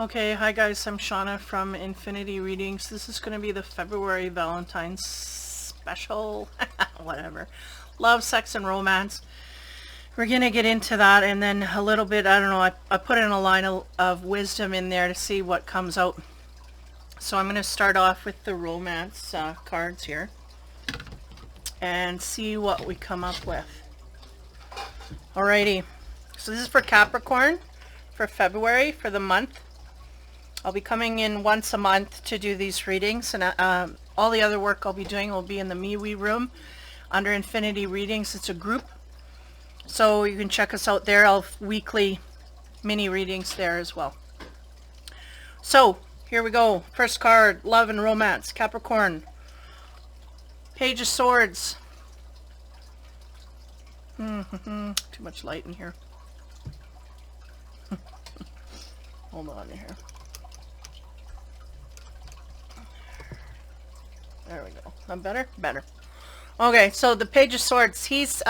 Okay, hi guys, I'm Shauna from Infinity Readings. This is going to be the February Valentine special, whatever. Love, sex, and romance. We're going to get into that, and then a little bit, I don't know, I put in a line of wisdom in there to see what comes out. So I'm going to start off with the romance cards here and see what we come up with. Alrighty, so this is for Capricorn for February, for the month. I'll be coming in once a month to do these readings, and all the other work I'll be doing will be in the MeWe room under Infinity Readings. It's a group, so you can check us out there. I'll have weekly mini readings there as well. So here we go. First card, love and romance, Capricorn. Page of Swords. Too much light in here. Hold on here. There we go. I'm better? Better. Okay, so the Page of Swords. He's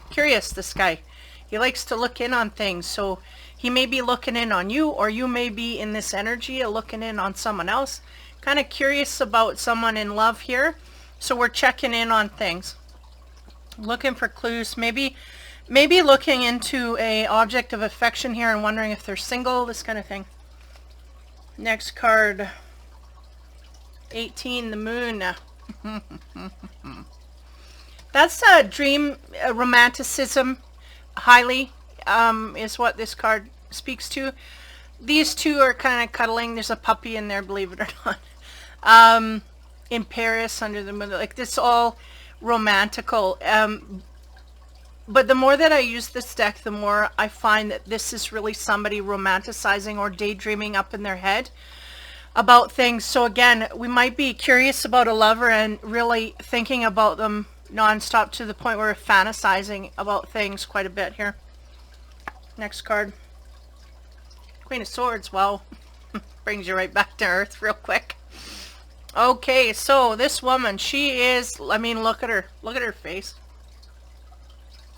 curious, this guy. He likes to look in on things. So he may be looking in on you, or you may be in this energy of looking in on someone else. Kind of curious about someone in love here. So we're checking in on things. Looking for clues. Maybe looking into a object of affection here and wondering if they're single, this kind of thing. Next card. 18, the moon. That's a dream, romanticism, highly, is what this card speaks to. These two are kind of cuddling. There's a puppy in there, believe it or not. In Paris, under the moon. Like, this all romantical. But the more that I use this deck, the more I find that this is really somebody romanticizing or daydreaming up in their head about things. So again, we might be curious about a lover and really thinking about them non-stop to the point where we're fantasizing about things quite a bit here. Next card. Queen of Swords. Wow. Brings you right back to earth real quick. Okay, so this woman, she is, I mean, look at her. Look at her face.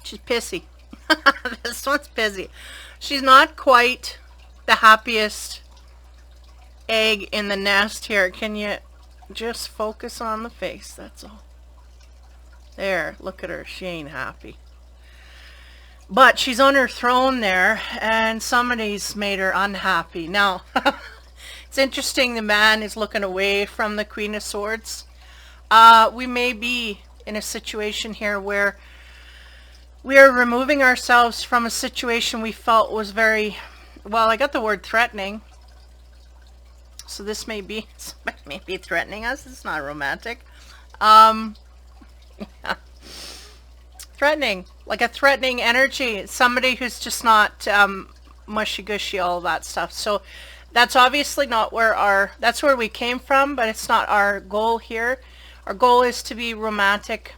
She's pissy. This one's pissy. She's not quite the happiest egg in the nest here. Can you just focus on the face? That's all. There, look at her. She ain't happy. But she's on her throne there, and somebody's made her unhappy. Now, it's interesting the man is looking away from the Queen of Swords. We may be in a situation here where we are removing ourselves from a situation we felt was very, well, I got the word threatening. So this may be, somebody may be threatening us. It's not romantic. Yeah. Threatening, like a threatening energy. Somebody who's just not mushy-gushy, all that stuff. So that's obviously not where that's where we came from, but it's not our goal here. Our goal is to be romantic.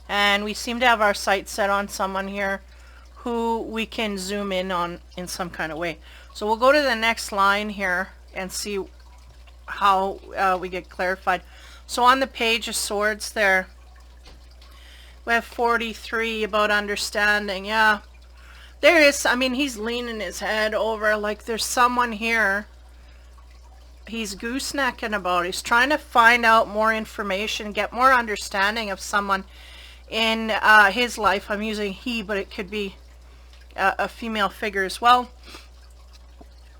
And we seem to have our sights set on someone here who we can zoom in on in some kind of way. So we'll go to the next line here and see how we get clarified. So on the Page of Swords there, we have 43 about understanding. Yeah, there is, I mean, he's leaning his head over like there's someone here he's goosenecking about. He's trying to find out more information, get more understanding of someone in his life. I'm using he, but it could be a female figure as well.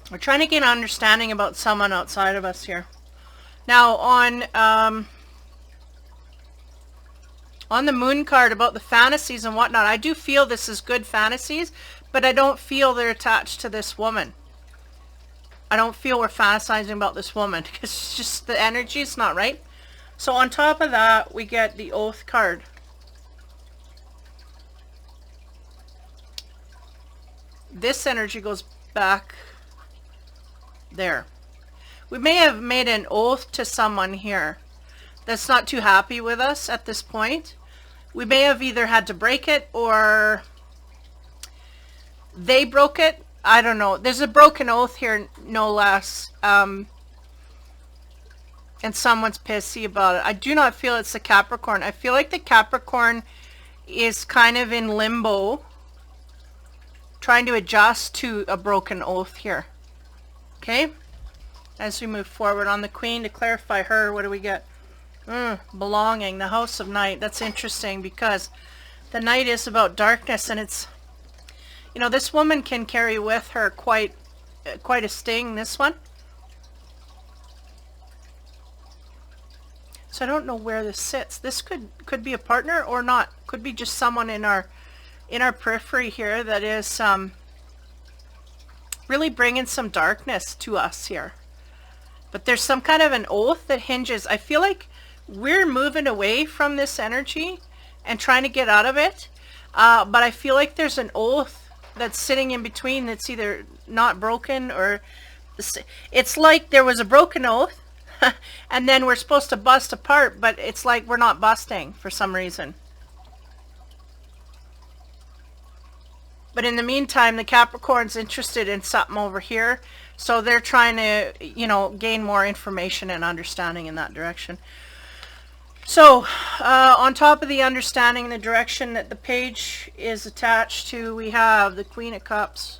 We're trying to get an understanding about someone outside of us here. Now on the moon card about the fantasies and whatnot, I do feel this is good fantasies, but I don't feel they're attached to this woman. I don't feel we're fantasizing about this woman because it's just the energy is not right. So on top of that, we get the Oath card. This energy goes back there. We may have made an oath to someone here that's not too happy with us at this point. We may have either had to break it or they broke it. I don't know. There's a broken oath here, no less. And someone's pissy about it. I do not feel it's the Capricorn. I feel like the Capricorn is kind of in limbo, trying to adjust to a broken oath here. Okay, as we move forward on the Queen, to clarify her, what do we get? Belonging, the House of Night. That's interesting because the Night is about darkness, and it's, you know, this woman can carry with her quite a sting, this one. So I don't know where this sits. This could be a partner or not. Could be just someone in our periphery here that is really bringing some darkness to us here. But there's some kind of an oath that hinges. I feel like we're moving away from this energy and trying to get out of it. But I feel like there's an oath that's sitting in between that's either not broken or... It's like there was a broken oath and then we're supposed to bust apart, but it's like we're not busting for some reason. But in the meantime, the Capricorn's interested in something over here. So they're trying to, you know, gain more information and understanding in that direction. So on top of the understanding, the direction that the page is attached to, we have the Queen of Cups.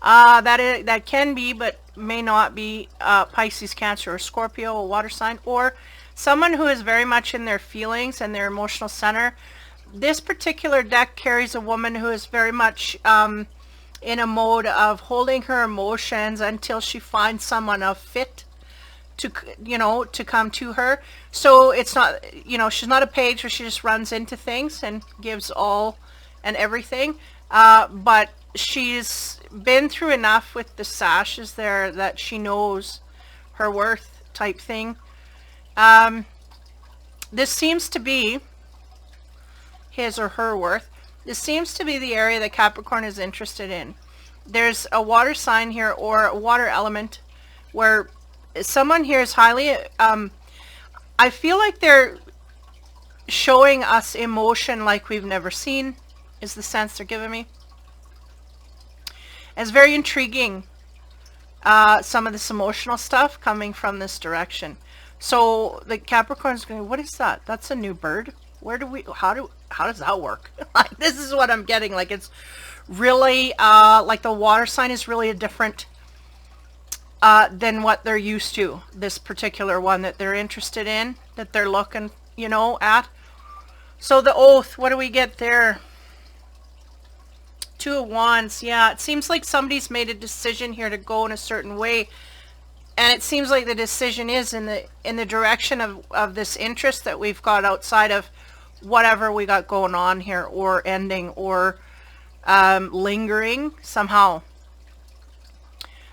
That can be, but may not be, Pisces, Cancer, or Scorpio, a water sign, or someone who is very much in their feelings and their emotional center. This particular deck carries a woman who is very much in a mode of holding her emotions until she finds someone of fit to, you know, to come to her. So it's not, you know, she's not a page where she just runs into things and gives all and everything. But she's been through enough with the sashes there that she knows her worth, type thing. This seems to be his or her worth. This seems to be the area that Capricorn is interested in. There's a water sign here, or a water element, where someone here is highly, I feel like they're showing us emotion like we've never seen, is the sense they're giving me. It's very intriguing, some of this emotional stuff coming from this direction. So the Capricorn's going, what is that? That's a new bird. Where do we, how does that work? Like, this is what I'm getting. Like, it's really, like the water sign is really a different, than what they're used to. This particular one that they're interested in, that they're looking, you know, at. So the oath, what do we get there? Two of Wands. Yeah, it seems like somebody's made a decision here to go in a certain way. And it seems like the decision is in the direction of this interest that we've got outside of whatever we got going on here, or ending, or lingering somehow.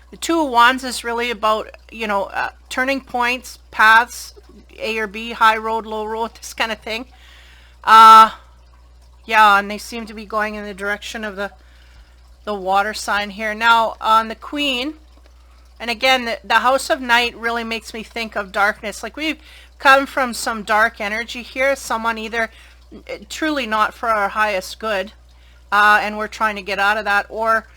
The Two of Wands is really about, you know, turning points, paths, A or B, high road, low road, this kind of thing. Yeah, and they seem to be going in the direction of the water sign here. Now on the Queen, and again, the House of Night really makes me think of darkness. Like, we've come from some dark energy here. Someone either truly not for our highest good, and we're trying to get out of that, or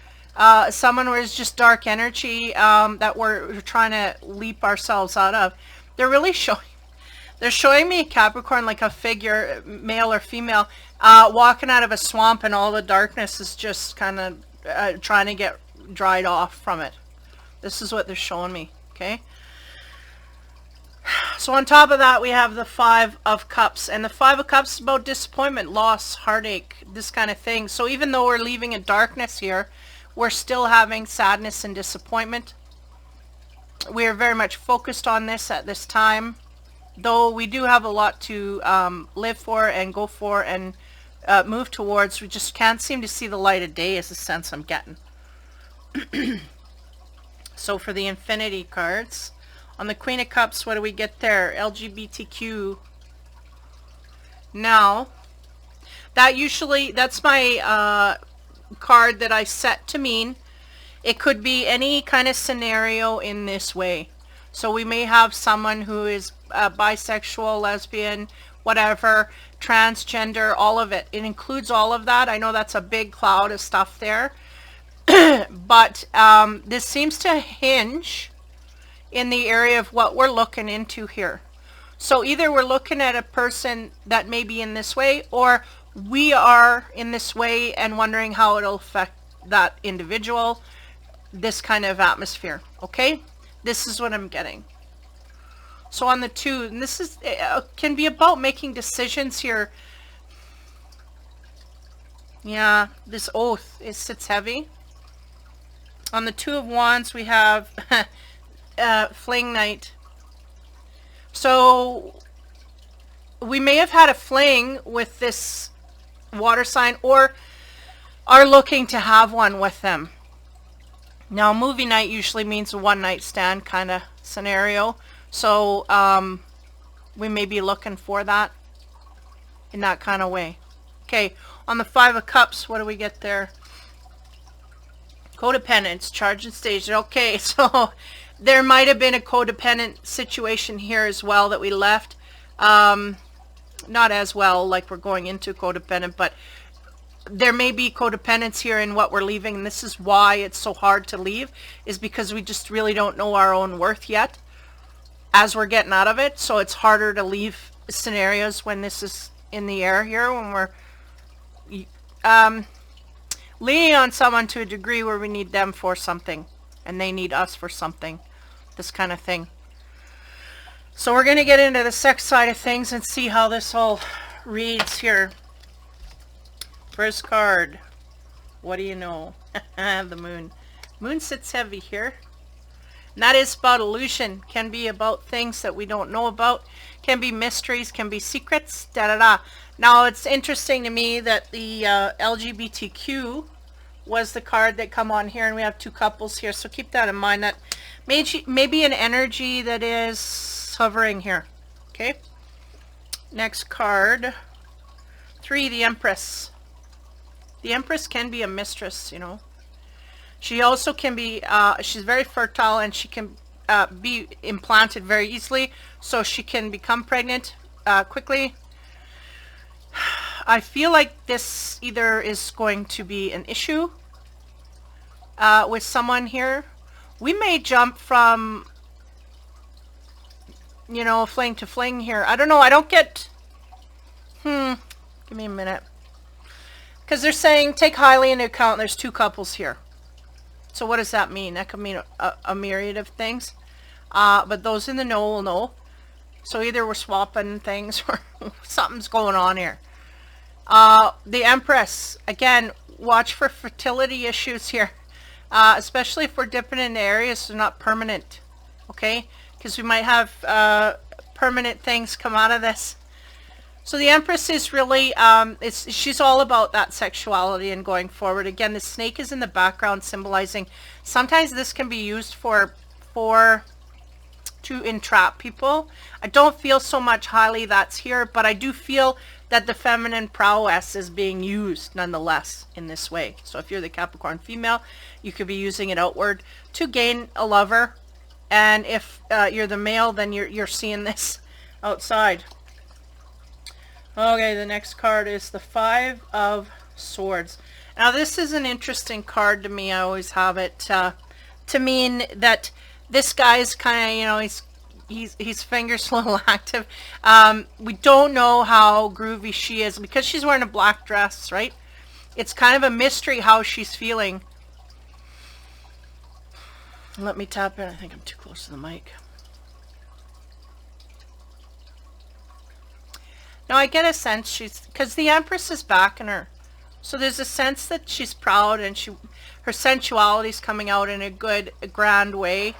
someone where it's just dark energy that we're trying to leap ourselves out of. They're really showing me Capricorn like a figure, male or female, walking out of a swamp, and all the darkness is just kind of trying to get dried off from it. This is what they're showing me, okay? So on top of that, we have the Five of Cups. And the Five of Cups is about disappointment, loss, heartache, this kind of thing. So even though we're leaving a darkness here, we're still having sadness and disappointment. We are very much focused on this at this time. Though we do have a lot to live for and go for and move towards. We just can't seem to see the light of day, is the sense I'm getting. So for the Infinity cards, on the Queen of Cups, what do we get there? LGBTQ. Now, that's my card that I set to mean. It could be any kind of scenario in this way. So we may have someone who is bisexual, lesbian, whatever, transgender, all of it. It includes all of that. I know that's a big cloud of stuff there. But this seems to hinge in the area of what we're looking into here. So either we're looking at a person that may be in this way, or we are in this way and wondering how it'll affect that individual. this kind of atmosphere. Okay, this is what I'm getting. So on the 2, and this is can be about making decisions here. Yeah, this oath, it sits heavy. On the 2 of Wands, we have fling night. So we may have had a fling with this water sign, or are looking to have one with them. Now, movie night usually means a one-night stand kind of scenario. So we may be looking for that in that kind of way. Okay, on the 5 of Cups, what do we get there? Codependence, charge and stage. Okay, so there might have been a codependent situation here as well that we left. Not as well, like we're going into codependent, but there may be codependence here in what we're leaving. And this is why it's so hard to leave, is because we just really don't know our own worth yet as we're getting out of it. So it's harder to leave scenarios when this is in the air here, when we're leaning on someone to a degree where we need them for something and they need us for something, this kind of thing. So we're going to get into the sex side of things and see how this all reads here. First card, what do you know? The moon. Moon sits heavy here. And that is about illusion. Can be about things that we don't know about. Can be mysteries, can be secrets, da-da-da. Now, it's interesting to me that the LGBTQ was the card that come on here, and we have 2 couples here. So keep that in mind. That maybe an energy that is hovering here. Okay. Next card, 3, the Empress. The Empress can be a mistress, you know. She also can be, she's very fertile, and she can be implanted very easily, so she can become pregnant quickly. I feel like this either is going to be an issue with someone here. We may jump from, you know, fling to fling here. I don't know. I don't get... Give me a minute. Because they're saying, take highly into account, there's 2 couples here. So what does that mean? That could mean a myriad of things. But those in the know will know. So either we're swapping things or something's going on here. The Empress, again, watch for fertility issues here. Especially if we're dipping in areas that are not permanent. Okay? Because we might have permanent things come out of this. So the Empress is really, she's all about that sexuality and going forward. Again, the snake is in the background symbolizing, sometimes this can be used to entrap people. I don't feel so much highly that's here, but I do feel that the feminine prowess is being used nonetheless in this way. So if you're the Capricorn female, you could be using it outward to gain a lover. And if you're the male, then you're seeing this outside. Okay, the next card is the 5 of Swords. Now this is an interesting card to me. I always have it to mean that this guy's kind of, you know, his fingers a little active. We don't know how groovy she is because she's wearing a black dress, right? It's kind of a mystery how she's feeling. Let me tap in. I think I'm too close to the mic. Now I get a sense she's, because the Empress is backing her. So there's a sense that she's proud and her sensuality is coming out in a good, grand way.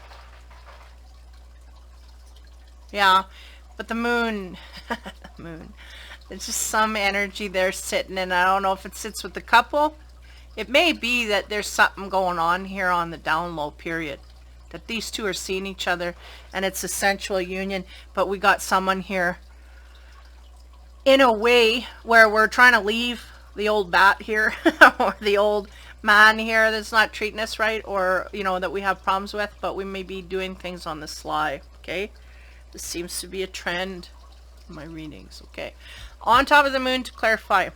Yeah, but the moon, moon, there's just some energy there sitting, and I don't know if it sits with the couple. It may be that there's something going on here on the down low period. That these 2 are seeing each other and it's a sensual union, but we got someone here in a way where we're trying to leave the old bat here or the old man here that's not treating us right, or, you know, that we have problems with, but we may be doing things on the sly. Okay, this seems to be a trend in my readings. Okay, on top of the moon, to clarify,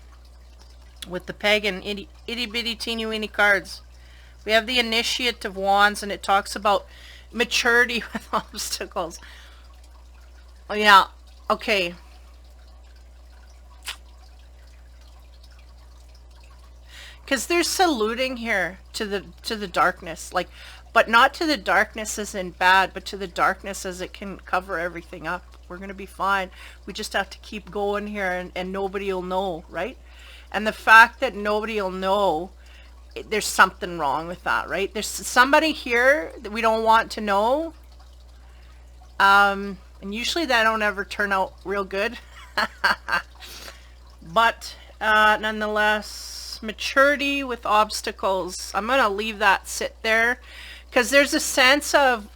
with the pagan itty bitty teeny weeny cards, we have the Initiate of Wands, and it talks about maturity with obstacles. Oh yeah, okay. Because there's saluting here to the darkness, like, but not to the darkness as in bad, but to the darkness as it can cover everything up. We're gonna be fine. We just have to keep going here, and nobody will know, right? And the fact that nobody will know, there's something wrong with that, right? There's somebody here that we don't want to know, and usually that don't ever turn out real good. But nonetheless, maturity with obstacles. I'm gonna leave that sit there, because there's a sense of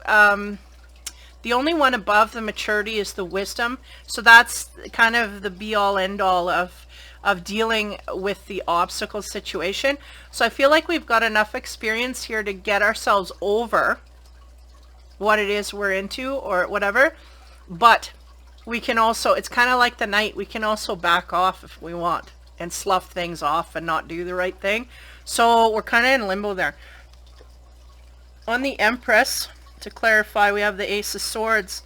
the only one above the maturity is the wisdom. So that's kind of the be all end all of dealing with the obstacle situation. So I feel like we've got enough experience here to get ourselves over what it is we're into or whatever. But we can also, it's kind of like the Knight, we can also back off if we want and slough things off and not do the right thing. So we're kind of in limbo there. On the Empress, to clarify, we have the Ace of Swords,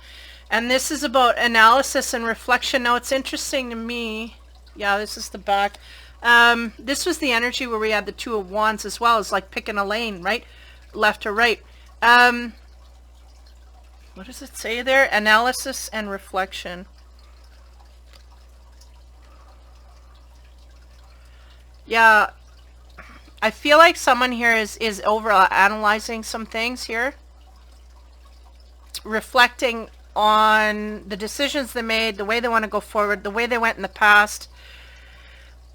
and this is about analysis and reflection. Now it's interesting to me, yeah, this is the back. This was the energy where we had the Two of Wands as well. It's like picking a lane, right? Left or right. What does it say there? Analysis and reflection. Yeah, I feel like someone here is over analyzing some things here, reflecting on the decisions they made, the way they want to go forward, the way they went in the past,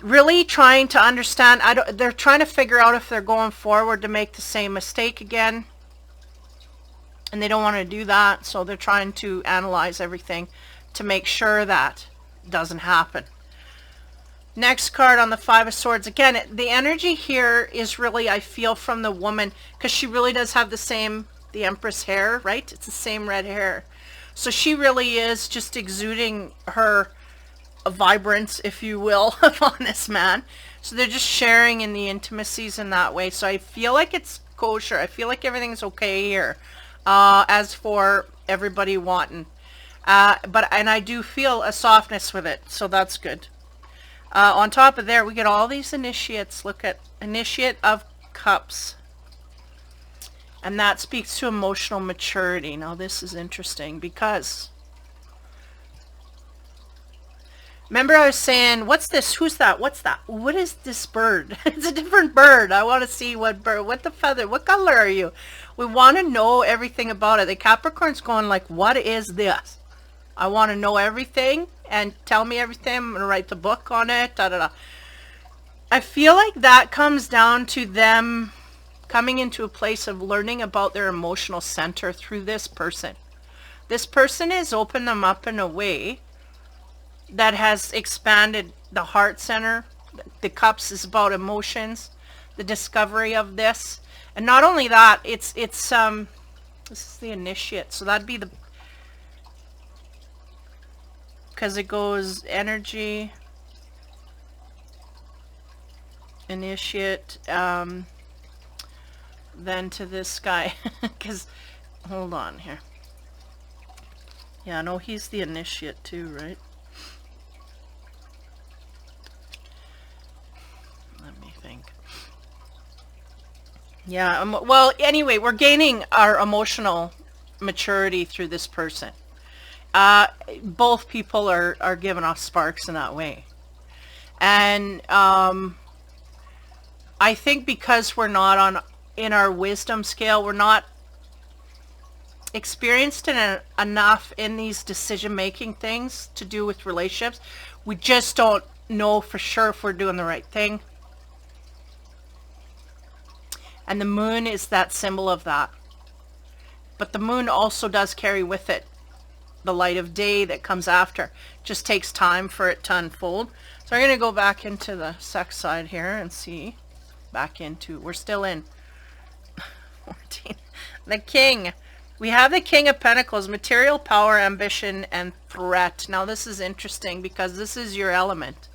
really trying to understand. They're trying to figure out if they're going forward to make the same mistake again, and they don't want to do that, so they're trying to analyze everything to make sure that doesn't happen. Next card on the Five of Swords. Again, the energy here is really, I feel, from the woman, because she really does have the Empress hair, right? It's the same red hair. So she really is just exuding her vibrance, if you will, upon this man. So they're just sharing in the intimacies in that way. So I feel like it's kosher. I feel like everything's okay here. As for everybody wanting. And I do feel a softness with it. So that's good. On top of there, we get all these initiates. Look at Initiate of Cups. And that speaks to emotional maturity. Now this is interesting because, remember I was saying, what's this? Who's that? What's that? What is this bird? It's a different bird. I want to see what bird, what the feather, what color are you? We want to know everything about it. The Capricorn's going like, what is this? I want to know everything and tell me everything. I'm going to write the book on it. Da, da, da. I feel like that comes down to them coming into a place of learning about their emotional center through this person. This person has opened them up in a way that has expanded the heart center. The Cups is about emotions, the discovery of this. And not only that, it's this is the Initiate. So that'd be the, because it goes energy, Initiate, then to this guy. Because, hold on here. Yeah, no, he's the Initiate too, right? Let me think. Yeah, well, anyway, we're gaining our emotional maturity through this person. Both people are giving off sparks in that way. And I think because we're not in our wisdom scale, we're not experienced enough in these decision-making things to do with relationships. We just don't know for sure if we're doing the right thing. And the moon is that symbol of that. But the moon also does carry with it the light of day that comes after. Just takes time for it to unfold. So I'm going to go back into the sex side here and see. Back into, we're still in 14. The King. We have the King of Pentacles, material, power, ambition, and threat. Now this is interesting because this is your element.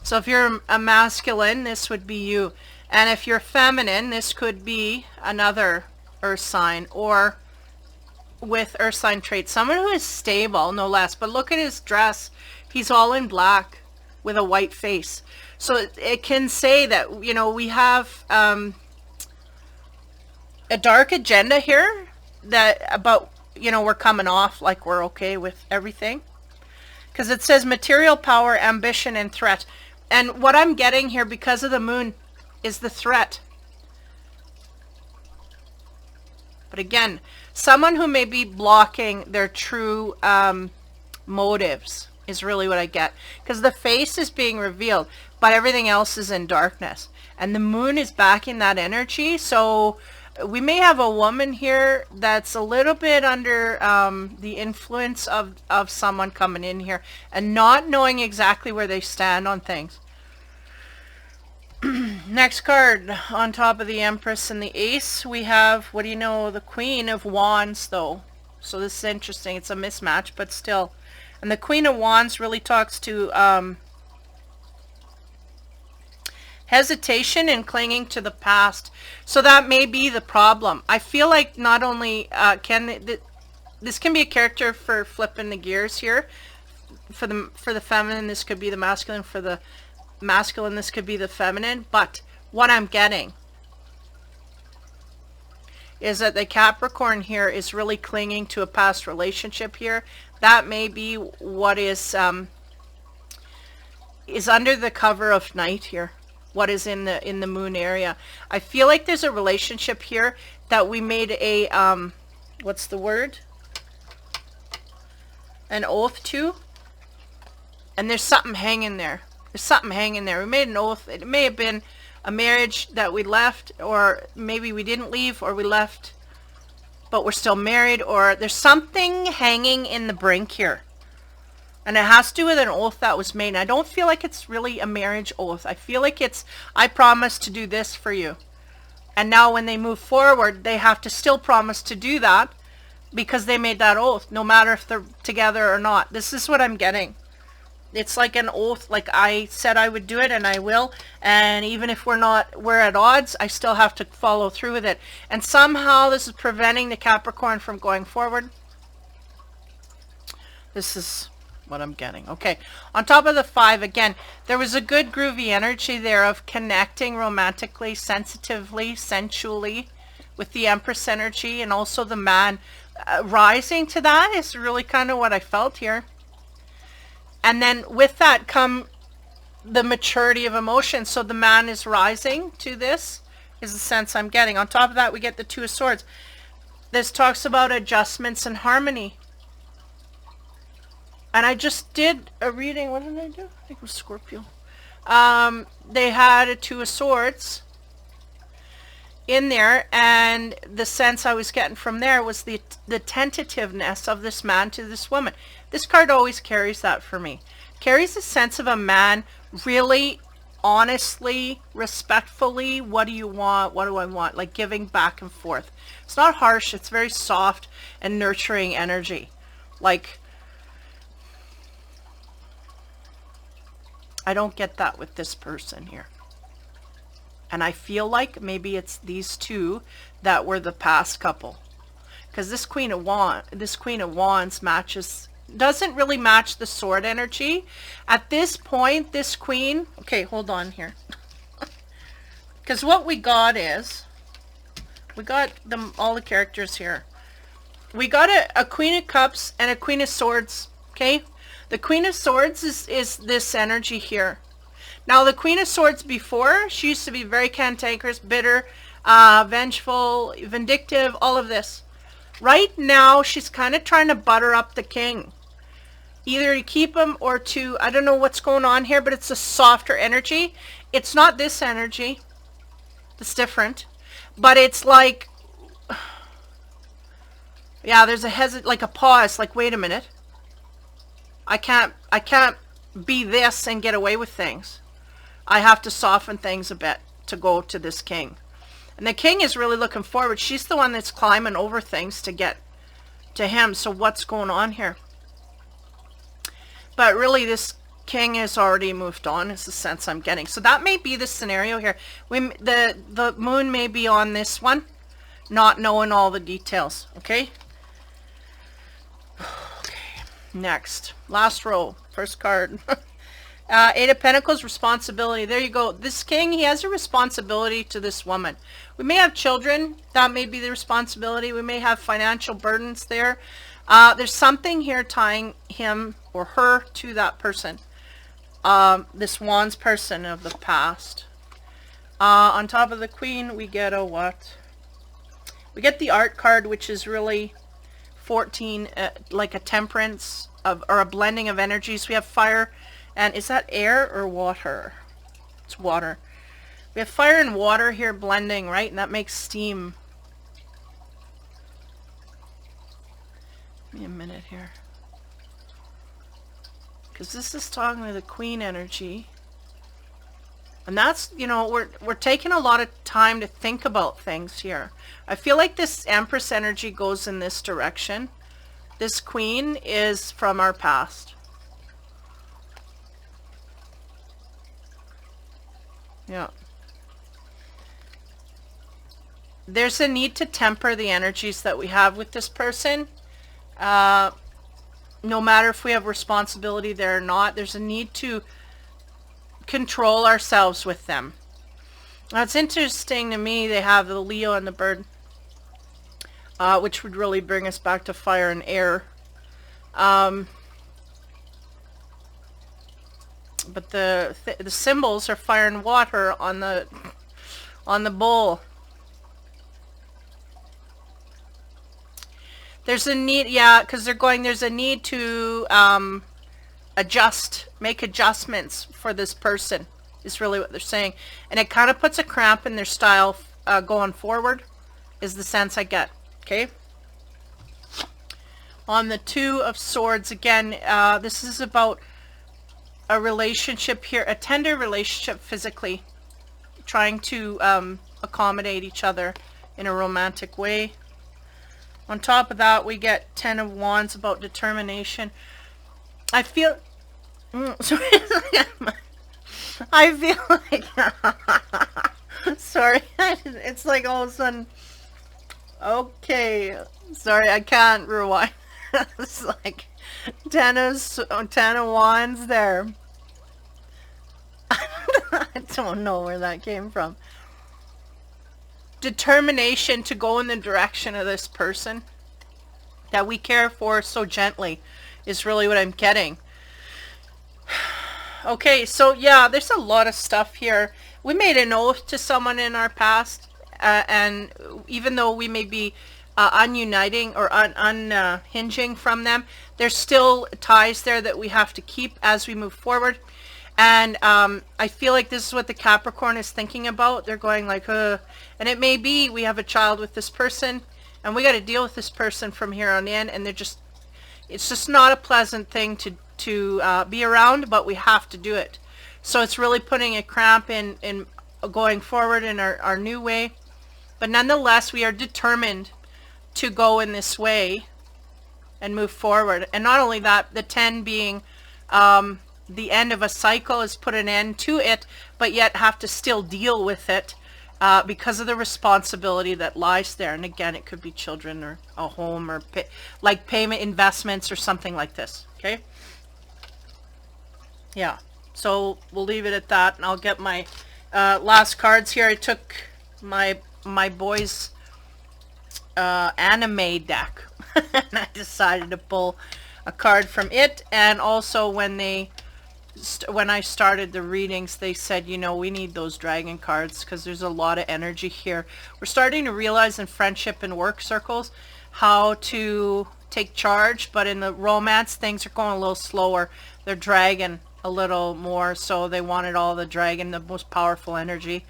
So if you're a masculine, this would be you. And if you're feminine, this could be another earth sign or with earth sign traits. Someone who is stable, no less. But look at his dress. He's all in black. with a white face. So it can say that, you know, we have a dark agenda here, that about, you know, we're coming off, like we're okay with everything. Because it says material power, ambition, and threat. And what I'm getting here, because of the moon, is the threat. But again, someone who may be blocking their true motives is really what I get. Because the face is being revealed, but everything else is in darkness. And the moon is backing that energy. So we may have a woman here that's a little bit under the influence of someone coming in here and not knowing exactly where they stand on things. Next card, on top of the Empress and the Ace, we have, what do you know, the Queen of Wands, though. So this is interesting. It's a mismatch, but still. And the Queen of Wands really talks to hesitation and clinging to the past. So that may be the problem. I feel like not only this can be a character for flipping the gears here. For the feminine, this could be the masculine. For the masculine, this could be the feminine. But what I'm getting is that the Capricorn here is really clinging to a past relationship here. That may be what is under the cover of night here. What is in the moon area. I feel like there's a relationship here that we made a what's the word? An oath to. And there's something hanging there. There's something hanging there. We made an oath. It may have been a marriage that we left, or maybe we didn't leave, or we left but we're still married, or there's something hanging in the brink here. And it has to do with an oath that was made. And I don't feel like it's really a marriage oath. I feel like it's, I promise to do this for you. And now when they move forward, they have to still promise to do that because they made that oath, no matter if they're together or not. This is what I'm getting. It's like an oath, like I said I would do it, and I will. And even if we're at odds, I still have to follow through with it. And somehow this is preventing the Capricorn from going forward. This is what I'm getting. Okay, on top of the 5, again, there was a good groovy energy there of connecting romantically, sensitively, sensually with the Empress energy, and also the man rising to that is really kind of what I felt here. And then with that come the maturity of emotion. So the man is rising to this, is the sense I'm getting. On top of that, we get the 2 of Swords. This talks about adjustments and harmony. And I just did a reading. What did I do? I think it was Scorpio. They had a 2 of Swords in there, and the sense I was getting from there was the tentativeness of this man to this woman. This card always carries that for me. Carries a sense of a man really honestly, respectfully, what do you want? What do I want? Like giving back and forth. It's not harsh. It's very soft and nurturing energy. Like, I don't get that with this person here. And I feel like maybe it's these 2 that were the past couple. Because this Queen of Wands matches, doesn't really match the sword energy. At this point, this queen, okay, hold on here. Because what we got is, we got all the characters here. We got a Queen of Cups and a Queen of Swords, okay? The Queen of Swords is this energy here. Now, the Queen of Swords before, she used to be very cantankerous, bitter, vengeful, vindictive, all of this. Right now, she's kind of trying to butter up the king. Either to keep him or to, I don't know what's going on here, but it's a softer energy. It's not this energy. It's different. But it's like, yeah, there's like a pause, like, wait a minute. I can't be this and get away with things. I have to soften things a bit to go to this king. And the king is really looking forward. She's the one that's climbing over things to get to him. So what's going on here? But really this king has already moved on, is the sense I'm getting. So that may be the scenario here. The moon may be on this one, not knowing all the details. Okay? Okay. Next. Last row. First card. Eight of Pentacles, responsibility. There you go. This king, he has a responsibility to this woman. We may have children. That may be the responsibility. We may have financial burdens there. There's something here tying him or her to that person. This Wands person of the past. On top of the Queen, we get a what? We get the Art card, which is really 14, like a temperance or a blending of energies. We have fire, and is that air or water? It's water. We have fire and water here blending, right? And that makes steam. Give me a minute here. Because this is talking to the Queen energy. And that's, you know, we're taking a lot of time to think about things here. I feel like this Empress energy goes in this direction. This Queen is from our past. Yeah. There's a need to temper the energies that we have with this person. No matter if we have responsibility there or not, there's a need to control ourselves with them. Now, it's interesting to me they have the Leo and the bird, which would really bring us back to fire and air. But the symbols are fire and water on the bowl. There's a need, yeah, because they're going, there's a need to make adjustments for this person, is really what they're saying. And it kind of puts a cramp in their style going forward, is the sense I get, okay? On the Two of Swords, again, this is about a relationship here, a tender relationship physically, trying to accommodate each other in a romantic way. On top of that, we get Ten of Wands, about determination. I feel... sorry. I feel like... sorry. It's like all of a sudden... Okay. Sorry, I can't rewind. It's like... Ten of Wands there. I don't know where that came from. Determination to go in the direction of this person that we care for so gently is really what I'm getting. Okay, so yeah, there's a lot of stuff here. We made an oath to someone in our past, and even though we may be ununiting or unhinging from them, there's still ties there that we have to keep as we move forward. And I feel like this is what the Capricorn is thinking about. They're going like, and it may be we have a child with this person, and we got to deal with this person from here on in, and it's just not a pleasant thing to be around, but we have to do it. So it's really putting a cramp in going forward in our new way. But nonetheless, we are determined to go in this way and move forward. And not only that, the 10 being... the end of a cycle is put an end to it, but yet have to still deal with it because of the responsibility that lies there. And again, it could be children or a home or like payment investments or something like this. Okay. Yeah. So we'll leave it at that, and I'll get my last cards here. I took my boys' anime deck and I decided to pull a card from it. And also when I started the readings, they said, you know, we need those dragon cards because there's a lot of energy here. We're starting to realize in friendship and work circles how to take charge, but in the romance, things are going a little slower. They're dragging a little more, so they wanted all the dragon, the most powerful energy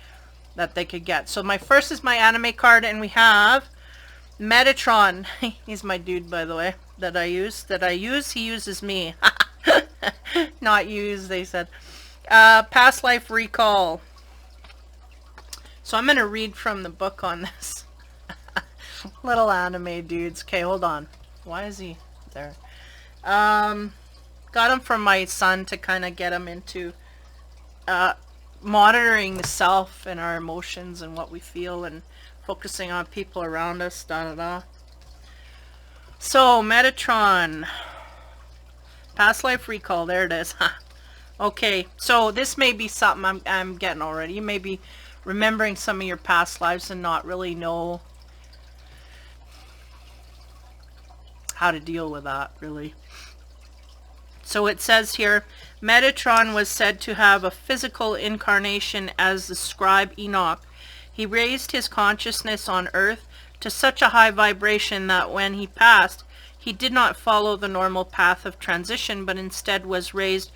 that they could get. So my first is my anime card, and we have Metatron. He's my dude, by the way, that I use. He uses me. Not use, they said. Past life recall. So I'm going to read from the book on this. Little anime dudes. Okay, hold on. Why is he there? Got him from my son to kind of get him into monitoring the self and our emotions and what we feel and focusing on people around us. So, Metatron. Past life recall, there it is. Okay, so this may be something I'm getting already. You may be remembering some of your past lives and not really know how to deal with that, really. So it says here, Metatron was said to have a physical incarnation as the scribe Enoch. He raised his consciousness on earth to such a high vibration that when he passed, he did not follow the normal path of transition, but instead was raised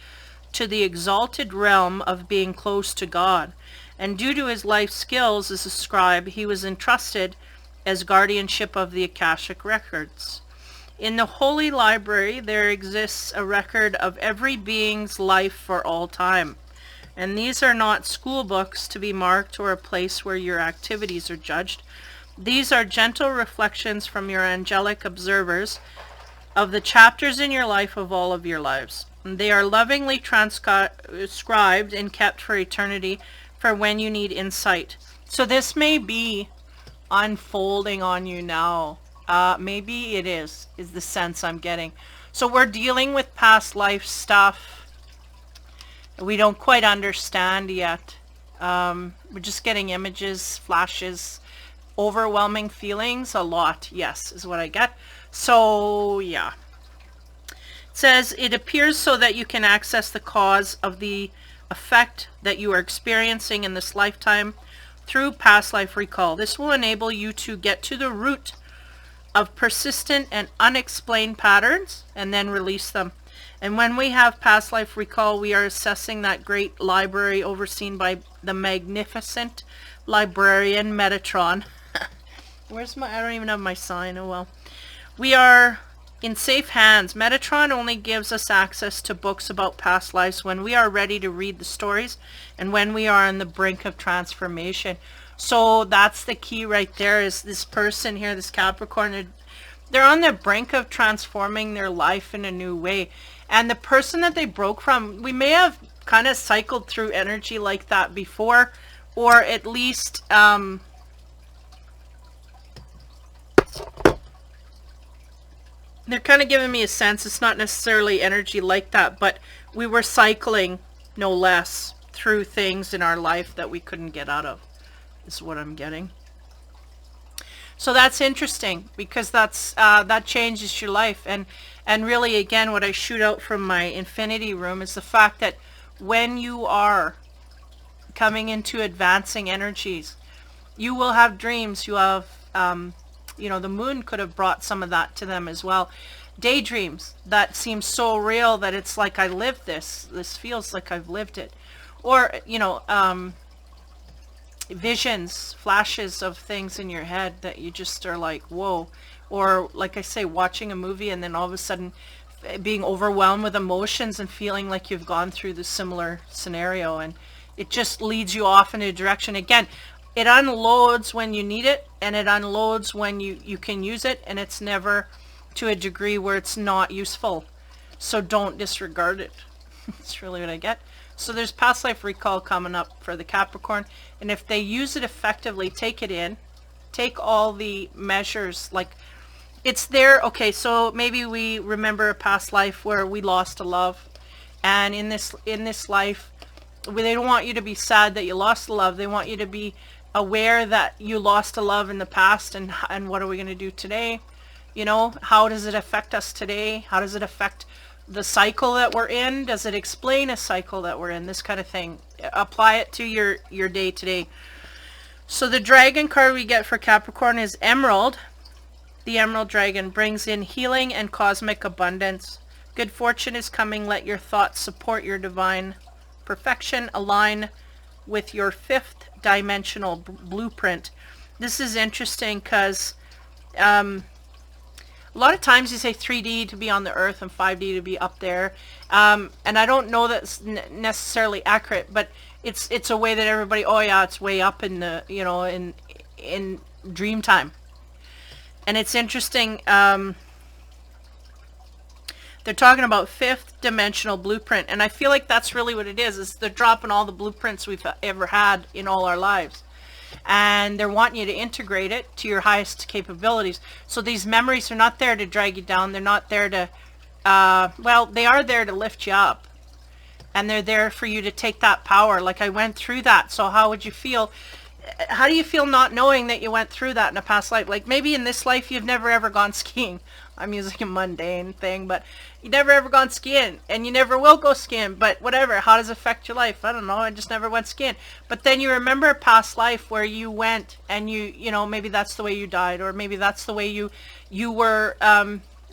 to the exalted realm of being close to God. And due to his life skills as a scribe, he was entrusted as guardianship of the Akashic records. In the Holy Library, there exists a record of every being's life for all time. And these are not school books to be marked or a place where your activities are judged. These are gentle reflections from your angelic observers of the chapters in your life of all of your lives. They are lovingly transcribed and kept for eternity for when you need insight. So this may be unfolding on you now. Maybe it is the sense I'm getting. So we're dealing with past life stuff we don't quite understand yet. We're just getting images, flashes, overwhelming feelings, a lot, yes, is what I get. So, yeah. It says, it appears so that you can access the cause of the effect that you are experiencing in this lifetime through past life recall. This will enable you to get to the root of persistent and unexplained patterns and then release them. And when we have past life recall, we are assessing that great library overseen by the magnificent librarian Metatron. Where's my, I don't even have my sign, oh well. We are in safe hands. Metatron only gives us access to books about past lives when we are ready to read the stories and when we are on the brink of transformation. So that's the key right there, is this person here, this Capricorn, they're on the brink of transforming their life in a new way. And the person that they broke from, we may have kind of cycled through energy like that before, or at least they're kind of giving me a sense, it's not necessarily energy like that, but we were cycling, no less, through things in our life that we couldn't get out of, is what I'm getting. So that's interesting, because that's that changes your life. And really, again, what I shoot out from my infinity room is the fact that when you are coming into advancing energies, you will have dreams. You have you know, the moon could have brought some of that to them as well. Daydreams that seem so real that it's like, I lived this. This feels like I've lived it. Or, you know, visions, flashes of things in your head that you just are like, whoa. Or, like I say, watching a movie and then all of a sudden being overwhelmed with emotions and feeling like you've gone through the similar scenario. And it just leads you off in a direction. Again, it unloads when you need it, and it unloads when you can use it, and it's never to a degree where it's not useful. So don't disregard it. That's really what I get. So there's past life recall coming up for the Capricorn, and if they use it effectively, take it in. Take all the measures, like it's there. Okay, so maybe we remember a past life where we lost a love, and in this life, they don't want you to be sad that you lost a love. They want you to be aware that you lost a love in the past, and what are we going to do today? You know, how does it affect us today? How does it affect the cycle that we're in? Does it explain a cycle that we're in? This kind of thing. Apply it to your day today. So the dragon card we get for Capricorn is Emerald. The Emerald Dragon brings in healing and cosmic abundance. Good fortune is coming. Let your thoughts support your divine perfection. Align with your fifth dimensional blueprint. This is interesting because a lot of times you say 3D to be on the earth and 5D to be up there, and I don't know that's necessarily accurate, but it's a way that everybody, oh yeah, it's way up in the, you know, in dream time. And it's interesting, they're talking about fifth dimensional blueprint, and I feel like that's really what it is they're dropping all the blueprints we've ever had in all our lives, and they're wanting you to integrate it to your highest capabilities. So these memories are not there to drag you down. They're not there to well, they are there to lift you up, and they're there for you to take that power. Like, I went through that, so how would you feel? How do you feel not knowing that you went through that in a past life? Like, maybe in this life you've never ever gone skiing. I'm using a mundane thing, but you never ever gone skiing, and you never will go skiing, but whatever. How does it affect your life? I don't know. I just never went skiing. But then you remember a past life where you went, and you know, maybe that's the way you died, or maybe that's the way you were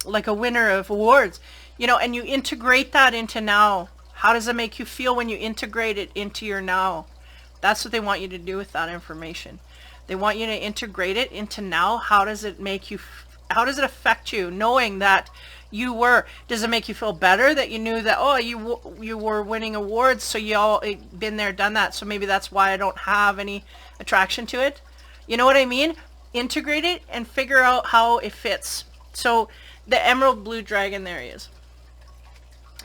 like a winner of awards, you know, and you integrate that into now. How does it make you feel when you integrate it into your now? That's what they want you to do with that information. They want you to integrate it into now. How does it make you, how does it affect you knowing that you were, does it make you feel better that you knew that, oh, you were winning awards, so you all been there, done that, so maybe that's why I don't have any attraction to it? You know what I mean? Integrate it and figure out how it fits. So the emerald blue dragon, there he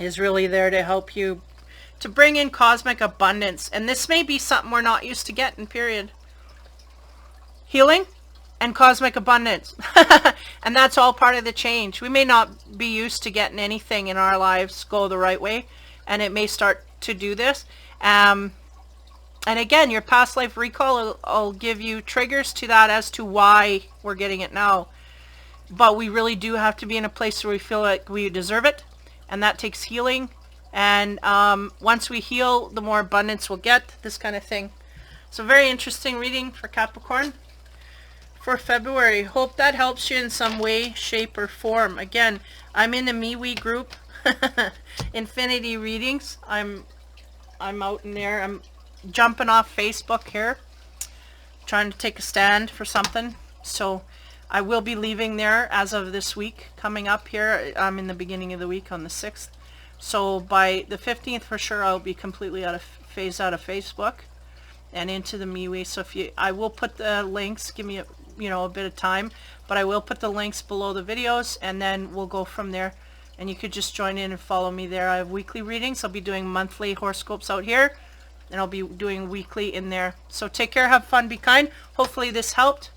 is really there to help you to bring in cosmic abundance. And this may be something we're not used to getting, period. Healing and cosmic abundance. And that's all part of the change. We may not be used to getting anything in our lives go the right way, and it may start to do this. And again, your past life recall will give you triggers to that as to why we're getting it now. But we really do have to be in a place where we feel like we deserve it, and that takes healing. And once we heal, the more abundance we'll get, this kind of thing. So very interesting reading for Capricorn for February. Hope that helps you in some way, shape, or form. Again, I'm in the MeWe group, Infinity Readings. I'm out in there. I'm jumping off Facebook here, trying to take a stand for something. So I will be leaving there as of this week coming up here. I'm in the beginning of the week on the 6th. So by the 15th for sure I'll be completely phased out of Facebook and into the MeWe. So I will put the links, give me a bit of time, but I will put the links below the videos, and then we'll go from there. And you could just join in and follow me there. I have weekly readings. I'll be doing monthly horoscopes out here, and I'll be doing weekly in there. So take care, have fun, be kind. Hopefully this helped.